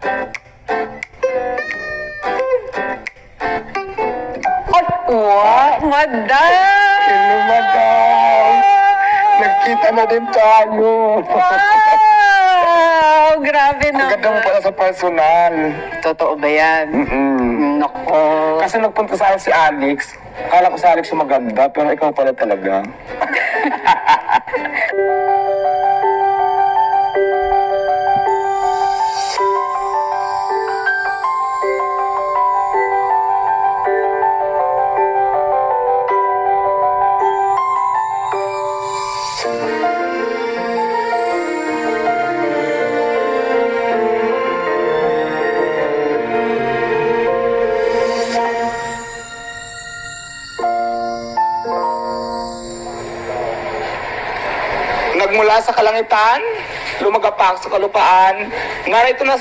Ay, wow, madam! Hello, madam. Nagkita na din tayo. Wow! Grabe Ang ganda mo naman. pala sa personal. Totoo ba yan? Nako. Kasi nagpunta sa akin si Alex. Akala ko si Alex yung maganda, pero ikaw pala talaga. Nagmula sa kalangitan, lumagapak sa kalupaan, narito na